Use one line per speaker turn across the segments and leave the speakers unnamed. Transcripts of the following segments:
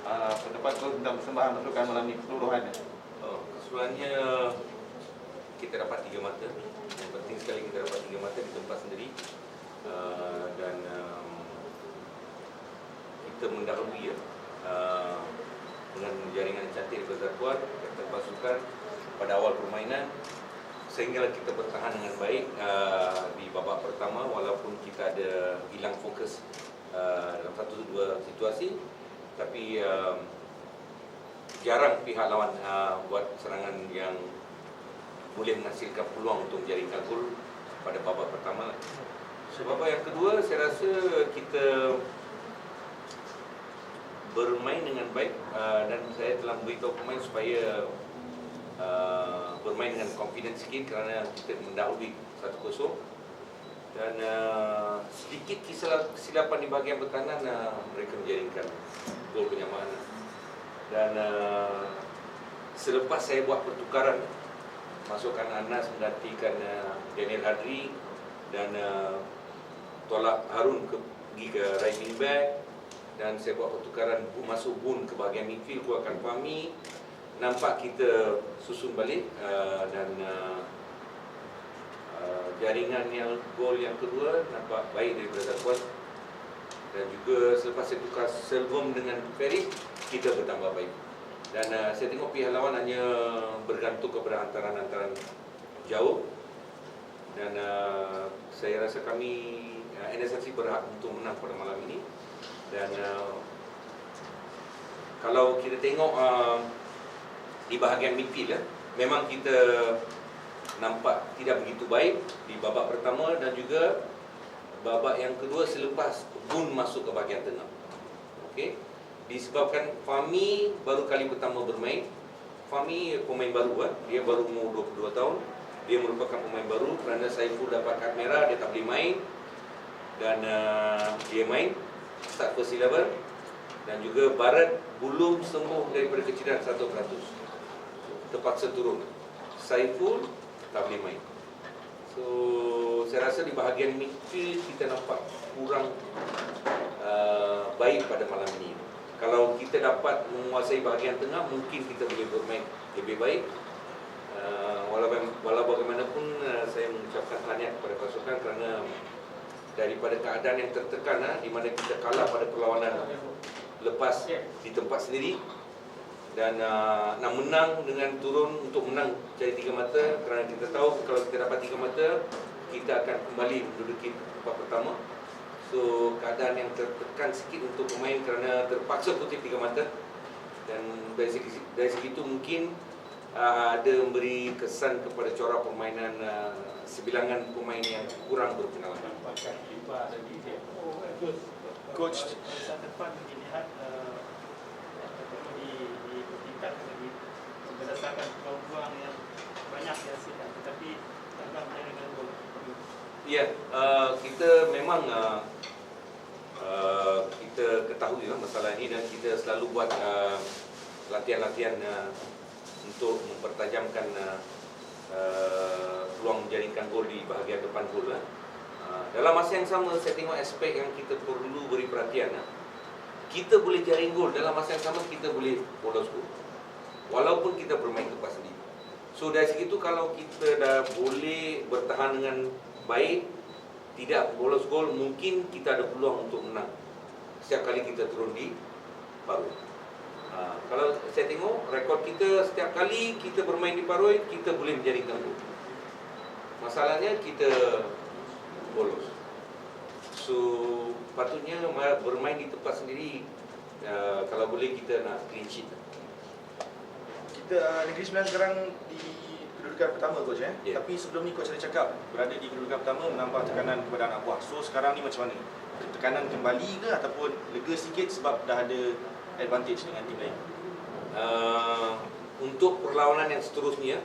pendapat kau tentang persembahan pasukan malam ini keseluruhannya?
Keseluruhannya kita dapat 3 mata. Yang penting sekali kita dapat 3 mata di tempat sendiri. Dan kita mendahului dengan jaringan cantik di persatuan kapten pasukan pada awal permainan, sehingga kita bertahan dengan baik di babak pertama walaupun kita ada hilang fokus dalam 1-2 situasi, tapi jarang pihak lawan buat serangan yang boleh menghasilkan peluang untuk menjaringkan gol pada babak pertama. So, babak yang kedua saya rasa kita bermain dengan baik dan saya telah memberitahu pemain supaya bermain dengan confidence sikit kerana kita mendahului 1-0 dan sedikit kesilapan di bahagian pertahanan mereka menjaringkan gol penyamaan. Dan selepas saya buat pertukaran, masukkan Anas menggantikan Daniel Hadri dan tolak Harun pergi ke right wing back, dan saya buat pertukaran masuk Bun ke bahagian midfield, keluarkan Fahmi. Nampak kita susun balik dan jaringan yang gol yang kedua nampak baik daripada Zakuan. Dan juga selepas saya tukar Selvom dengan Feris, kita bertambah baik. Dan saya tengok pihak lawan hanya bergantung kepada hantaran-hantaran jauh. Dan saya rasa kami NSRC berhak untuk menang pada malam ini. Dan kalau kita tengok di bahagian midfield, memang kita nampak tidak begitu baik di babak pertama dan juga babak yang kedua selepas Bun masuk ke bahagian tengah. Okey, disebabkan Fahmi baru kali pertama bermain. Fahmi pemain baru, dia baru umur 22 tahun. Dia merupakan pemain baru kerana Saiful dapat kad merah, dia tak boleh main. Dan dia main start first 11. Dan juga Barat belum sembuh daripada kecederaan 100%. Terpaksa turun. Saiful tak boleh main. So, saya rasa di bahagian midfield kita nampak kurang baik pada malam ini. Kalau kita dapat menguasai bahagian tengah, mungkin kita boleh bermain lebih baik. Walau bagaimanapun, saya mengucapkan tahniah kepada pasukan kerana daripada keadaan yang tertekan di mana kita kalah pada perlawanan lepas di tempat sendiri, dan nak menang dengan turun untuk menang cari 3 mata, kerana kita tahu kalau kita dapat 3 mata kita akan kembali menduduki tempat pertama. So keadaan yang tertekan sikit untuk pemain kerana terpaksa kutip 3 mata, dan dari segi itu mungkin ada memberi kesan kepada corak permainan sebilangan pemain yang kurang berpengalaman.
Coach,
masa depan dilihat berdasarkan peluang yang banyak dihasilkan, tetapi tanpa dengan gol.
Ya, kita memang kita ketahui masalah ini dan kita selalu buat latihan-latihan untuk mempertajamkan peluang menjaringkan gol di bahagian depan gol. Dalam masa yang sama, saya tengok aspek yang kita perlu beri perhatian. Kita boleh jaring gol, dalam masa yang sama kita boleh bolos gol, walaupun kita bermain lepas sendiri. So dari segitu, kalau kita dah boleh bertahan dengan baik, tidak bolos gol, mungkin kita ada peluang untuk menang setiap kali kita turun di Paroi. Kalau saya tengok rekod kita, setiap kali kita bermain di Paroi, kita boleh menjaringkan gol. Masalahnya kita bolos. So patutnya bermain di tempat sendiri. Kalau boleh kita nak clean sheet.
kita Negeri Sembilan sekarang di kedudukan pertama, Coach.
Yeah.
Tapi sebelum ni Coach ada cakap berada di kedudukan pertama menambah tekanan kepada anak buah. So sekarang ni macam mana? Tekanan kembali ke ataupun lega sikit sebab dah ada advantage dengan tim lain?
Untuk perlawanan yang seterusnya,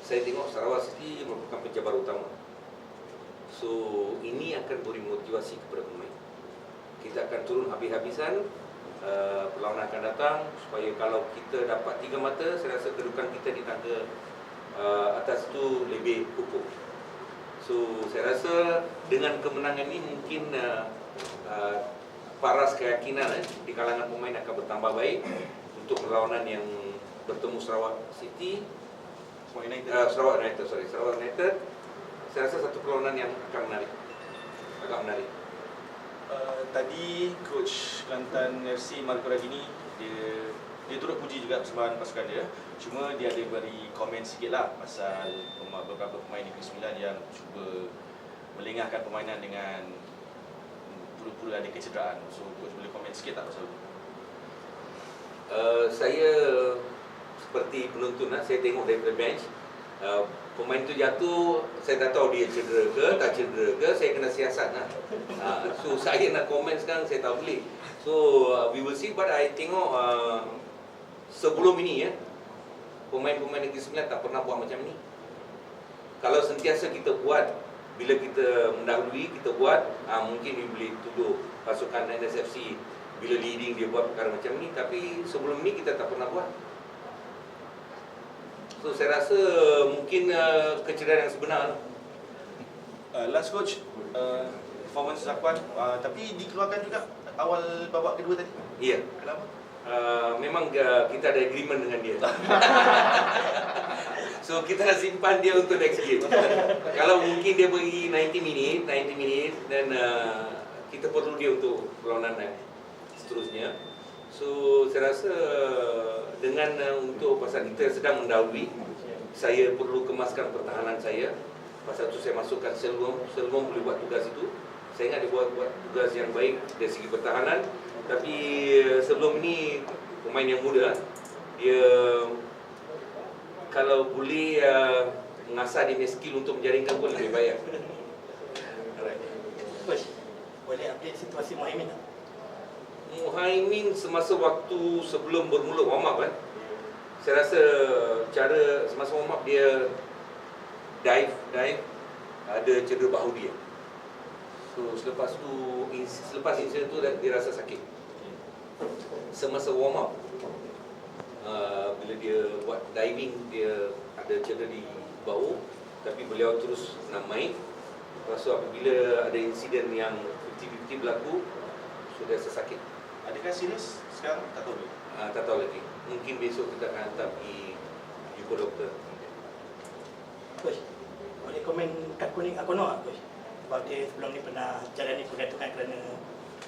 saya tengok Sarawak City merupakan pencabar utama. So ini akan beri motivasi kepada pemain. Kita akan turun habis-habisan perlawanan akan datang, supaya kalau kita dapat 3 mata, saya rasa kedudukan kita di tangga atas itu lebih kukuh. So saya rasa dengan kemenangan ini mungkin paras keyakinan di kalangan pemain akan bertambah baik untuk perlawanan yang bertemu Sarawak City, Sarawak United. Saya rasa satu perlawanan yang akan menarik, agak menarik.
Tadi coach Kelantan FC Marco Radini dia turut puji juga persembahan pasukan dia. Cuma dia ada beri komen sikit lah pasal beberapa pemain Negeri Sembilan yang cuba melengahkan permainan dengan pura-pura ada kecederaan. So coach boleh komen sikit tak pasal itu?
Saya seperti penonton, saya tengok daripada bench. Pemain tu jatuh, saya tak tahu dia cedera ke, tak cedera ke, saya kena siasat lah. So saya nak komen sekarang, saya tak boleh. So we will see, but I tengok sebelum ini pemain-pemain Negeri Sembilan tak pernah buat macam ni. Kalau sentiasa kita buat, bila kita mendahului, kita buat, mungkin we boleh tuduh pasukan NSFC bila leading dia buat perkara macam ni. Tapi sebelum ni kita tak pernah buat. So saya rasa mungkin kecederaan yang sebenar.
Last coach, performance Zakwan, tapi dikeluarkan juga awal babak kedua tadi.
Ya.
Kenapa?
Memang kita ada agreement dengan dia. So kita nak simpan dia untuk next game. Kalau mungkin dia bagi 90 minit dan kita perlu dia untuk perlawanan seterusnya. So saya rasa dengan untuk pasal kita sedang mendahului, saya perlu kemaskan pertahanan saya. Pasal tu saya masukkan Selvom boleh buat tugas itu. Saya ingat dia buat tugas yang baik dari segi pertahanan. Tapi sebelum ini pemain yang muda, dia kalau boleh mengasah dia punya skill untuk menjaringkan pun lebih baik.
Coach, boleh update situasi Muhaimin tak?
Muhaimin semasa waktu sebelum bermula warm up saya rasa cara semasa warm up dia dive ada cedera bahu dia. So selepas insiden tu dia rasa sakit. Semasa warm up bila dia buat diving dia ada cedera di bahu, tapi beliau terus nak main. Lepas tu apabila ada insiden yang 50-50 berlaku, so dia rasa sakit.
Adakah serius sekarang? Tak tahu.
Tak tahu lagi. Mungkin besok kita akan hantar pergi jumpa doktor.
Coach, boleh komen kad kuning Akono tak, Coach? Sebab dia sebelum ni pernah jalani pergantungan kerana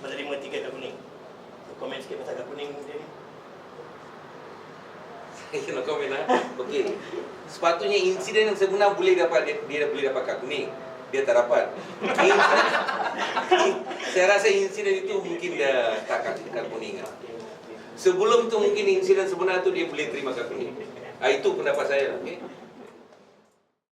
menerima 3 kad kuning. Komen sikit pasal kad kuning dia ni.
Saya nak komen Okey. Sepatutnya insiden yang sebenar boleh dapat dia boleh dapat kad kuning. Dia tak dapat. Saya rasa insiden itu mungkin dia tak kad kuning. Sebelum tu mungkin insiden sebenar tu dia boleh terima kad kuning. Itu pendapat saya. Okey.